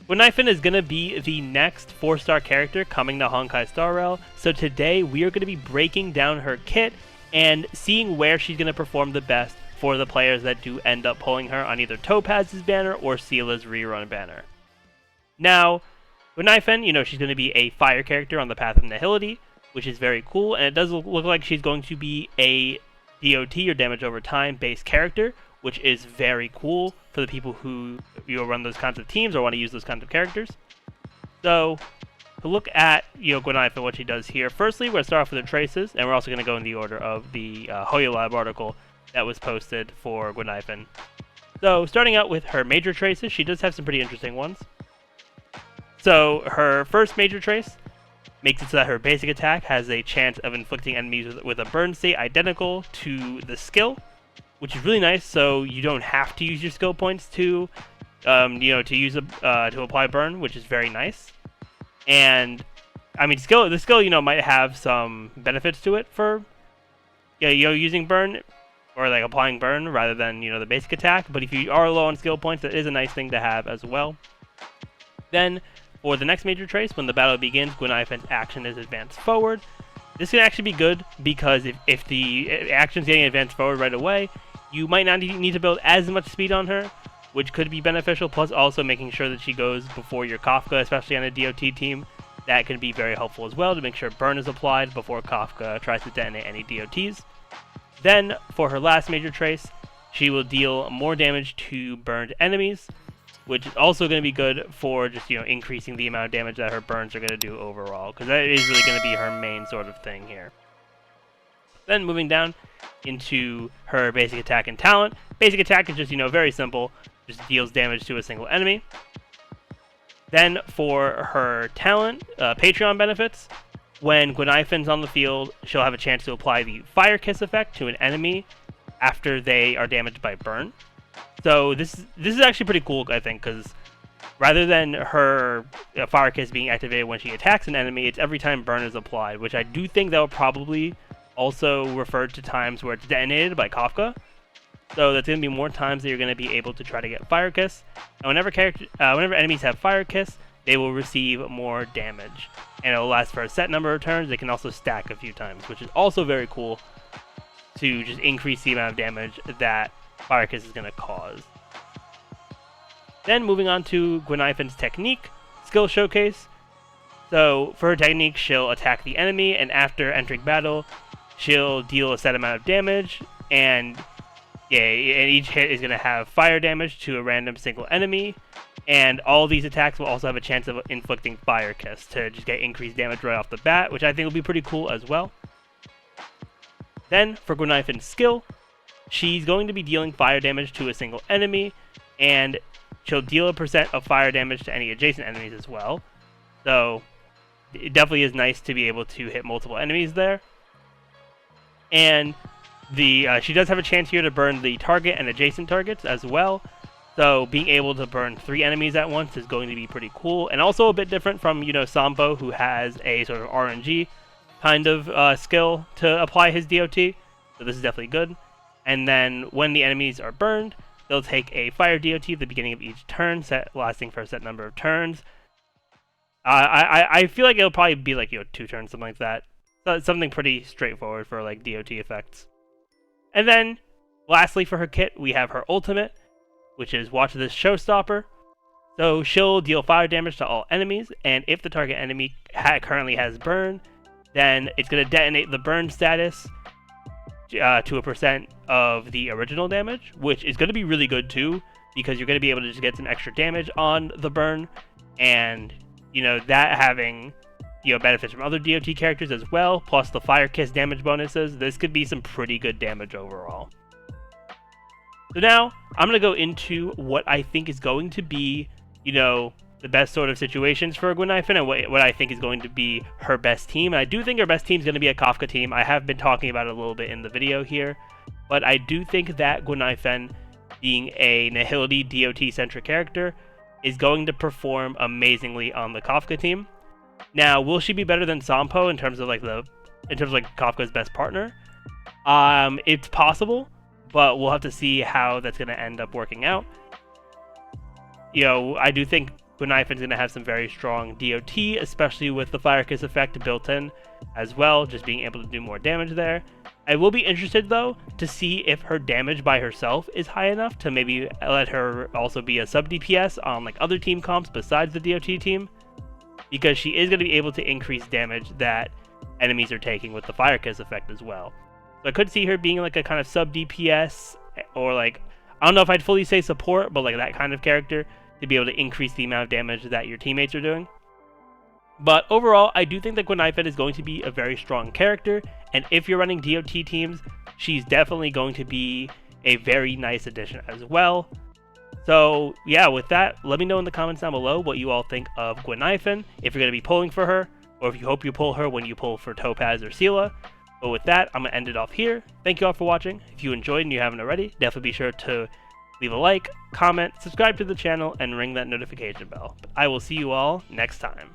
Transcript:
Guinaifen is going to be the next 4-star character coming to Honkai Star Rail, so today we are going to be breaking down her kit and seeing where she's going to perform the best for the players that do end up pulling her on either Topaz's banner or Seele's rerun banner. Now, Guinaifen, she's going to be a fire character on the Path of Nihility, which is very cool, and it does look like she's going to be a DOT, or damage over time, based character, which is very cool for the people who run those kinds of teams or want to use those kinds of characters. So, to look at Guinaifen, what she does here, firstly, we're going to start off with her traces, and we're also going to go in the order of the HoYoLab article that was posted for Guinaifen. So, starting out with her major traces, she does have some pretty interesting ones. So, her first major trace makes it so that her basic attack has a chance of inflicting enemies with a burn state identical to the skill, which is really nice. So you don't have to use your skill points to apply burn, which is very nice. And I mean, the skill might have some benefits to it for using burn or like applying burn rather than the basic attack. But if you are low on skill points, that is a nice thing to have as well. Then, for the next major trace, when the battle begins, Guinaifen's action is advanced forward. This can actually be good because if the action's getting advanced forward right away, you might not need to build as much speed on her, which could be beneficial, plus also making sure that she goes before your Kafka, especially on a DOT team. That can be very helpful as well to make sure burn is applied before Kafka tries to detonate any DOTs. Then, for her last major trace, she will deal more damage to burned enemies, which is also going to be good for just, increasing the amount of damage that her burns are going to do overall, because that is really going to be her main sort of thing here. Then moving down into her basic attack and talent. Basic attack is just, very simple, just deals damage to a single enemy. Then for her talent, Patreon benefits, when Guinaifen's on the field, she'll have a chance to apply the Fire Kiss effect to an enemy after they are damaged by burn. So this is actually pretty cool, I think, because rather than her Fire Kiss being activated when she attacks an enemy, it's every time burn is applied, which I do think that will probably also refer to times where it's detonated by Kafka. So that's going to be more times that you're going to be able to try to get Fire Kiss. And whenever enemies have Fire Kiss, they will receive more damage. And it will last for a set number of turns. They can also stack a few times, which is also very cool to just increase the amount of damage that Fire Kiss is going to cause. Then moving on to Guinaifen's technique, skill showcase. So for her technique, she'll attack the enemy, and after entering battle, she'll deal a set amount of damage, and each hit is going to have fire damage to a random single enemy, and all these attacks will also have a chance of inflicting Fire Kiss to just get increased damage right off the bat, which I think will be pretty cool as well. Then for Guinaifen's skill, she's going to be dealing fire damage to a single enemy, and she'll deal a percent of fire damage to any adjacent enemies as well. So it definitely is nice to be able to hit multiple enemies there. And she does have a chance here to burn the target and adjacent targets as well. So being able to burn 3 enemies at once is going to be pretty cool, and also a bit different from Sampo, who has a sort of RNG kind of skill to apply his DOT. So this is definitely good. And then when the enemies are burned, they'll take a fire DOT at the beginning of each turn, lasting for a set number of turns. I feel like it'll probably be like 2 turns, something like that. So it's something pretty straightforward for like DOT effects. And then lastly for her kit, we have her ultimate, which is Watch This Showstopper. So she'll deal fire damage to all enemies, and if the target enemy currently has burn, then it's going to detonate the burn status to a percent of the original damage, which is going to be really good too, because you're going to be able to just get some extra damage on the burn, and that having benefits from other DOT characters as well, plus the Fire Kiss damage bonuses. This could be some pretty good damage overall. So now I'm going to go into what I think is going to be the best sort of situations for Guinaifen, and what I think is going to be her best team. And I do think her best team is going to be a Kafka team. I have been talking about it a little bit in the video here, but I do think that Guinaifen, being a Nihility DOT-centric character, is going to perform amazingly on the Kafka team. Now, will she be better than Sampo in terms of Kafka's best partner? It's possible, but we'll have to see how that's going to end up working out. I do think Guinaifen's going to have some very strong DOT, especially with the Fire Kiss effect built in as well, just being able to do more damage there. I will be interested, though, to see if her damage by herself is high enough to maybe let her also be a sub DPS on like other team comps besides the DOT team, because she is going to be able to increase damage that enemies are taking with the Fire Kiss effect as well. So I could see her being like a kind of sub DPS, or like, I don't know if I'd fully say support, but like that kind of character to be able to increase the amount of damage that your teammates are doing. But overall, I do think that Guinaifen is going to be a very strong character, and if you're running DOT teams, she's definitely going to be a very nice addition as well. So yeah, with that, let me know in the comments down below what you all think of Guinaifen, if you're going to be pulling for her, or if you hope you pull her when you pull for Topaz or Seele. But with that, I'm going to end it off here. Thank you all for watching. If you enjoyed and you haven't already, definitely be sure to leave a like, comment, subscribe to the channel, and ring that notification bell. But I will see you all next time.